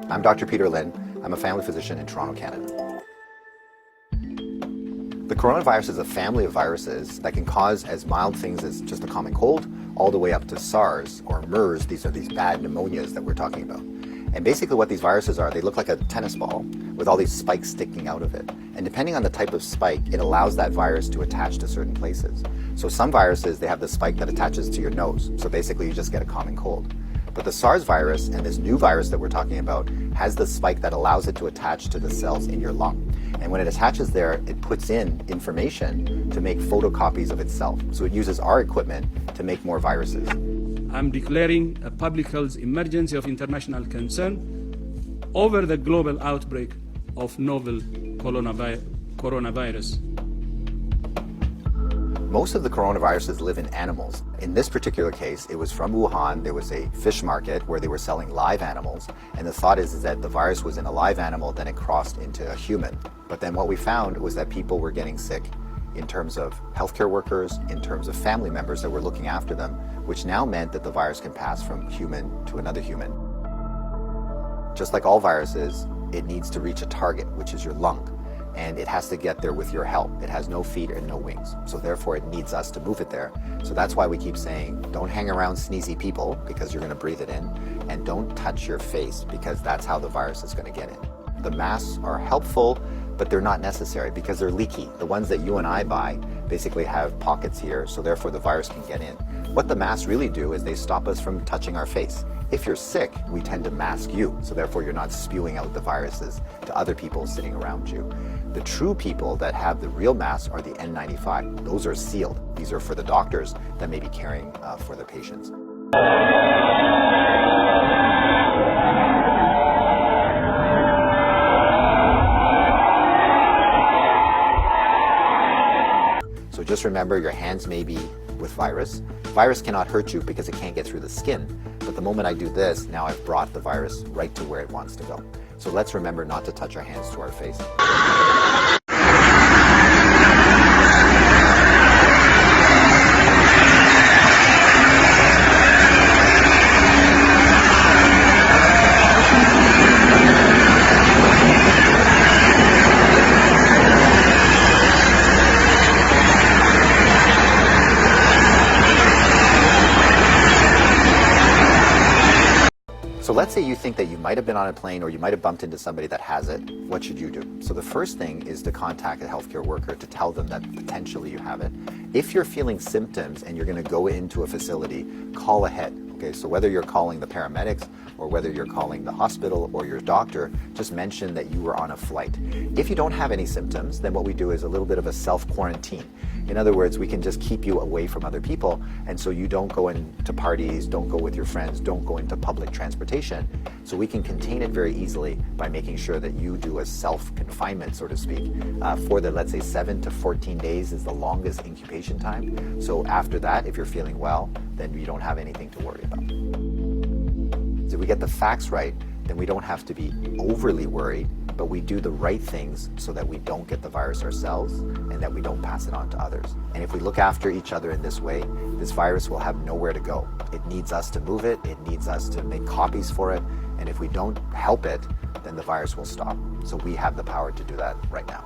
I'm Dr. Peter Lin. I'm a family physician in Toronto, Canada. The coronavirus is a family of viruses that can cause as mild things as just a common cold, all the way up to SARS or MERS. These are these bad pneumonias that we're talking about. And basically what these viruses are, they look like a tennis ball with all these spikes sticking out of it. And depending on the type of spike, it allows that virus to attach to certain places. So some viruses, they have the spike that attaches to your nose. So basically you just get a common cold. But the SARS virus and this new virus that we're talking about has the spike that allows it to attach to the cells in your lung. And when it attaches there, it puts in information to make photocopies of itself. So it uses our equipment to make more viruses. I'm declaring a public health emergency of international concern over the global outbreak of novel coronavirus. Most of the coronaviruses live in animals. In this particular case, it was from Wuhan. There was a fish market where they were selling live animals. And the thought is that the virus was in a live animal, then it crossed into a human. But then what we found was that people were getting sick in terms of healthcare workers, in terms of family members that were looking after them, which now meant that the virus can pass from human to another human. Just like all viruses, it needs to reach a target, which is your lung. And it has to get there with your help. It has no feet and no wings. So therefore it needs us to move it there. So that's why we keep saying, don't hang around sneezy people because you're gonna breathe it in, and don't touch your face because that's how the virus is gonna get in. The masks are helpful, but they're not necessary because they're leaky. The ones that you and I buy basically have pockets here, so therefore the virus can get in. What the masks really do is they stop us from touching our face. If you're sick, we tend to mask you, so therefore you're not spewing out the viruses to other people sitting around you. The true people that have the real masks are the N95. Those are sealed. These are for the doctors that may be caring for their patients. So just remember, your hands may be with virus. Virus cannot hurt you because it can't get through the skin. But the moment I do this, now I've brought the virus right to where it wants to go. So let's remember not to touch our hands to our face. So let's say you think that you might have been on a plane or you might have bumped into somebody that has it. What should you do? So the first thing is to contact a healthcare worker to tell them that potentially you have it. If you're feeling symptoms and you're going to go into a facility, call ahead. Okay, so whether you're calling the paramedics or whether you're calling the hospital or your doctor, just mention that you were on a flight. If you don't have any symptoms, then what we do is a little bit of a self-quarantine. In other words, we can just keep you away from other people, and so you don't go into parties, don't go with your friends, don't go into public transportation. So we can contain it very easily by making sure that you do a self-confinement, so to speak, for the, let's say, 7 to 14 days is the longest incubation time. So after that, if you're feeling well, then you don't have anything to worry about. So if we get the facts right, then we don't have to be overly worried, but we do the right things so that we don't get the virus ourselves and that we don't pass it on to others. And if we look after each other in this way, this virus will have nowhere to go. It needs us to move it, it needs us to make copies for it, and if we don't help it, then the virus will stop. So we have the power to do that right now.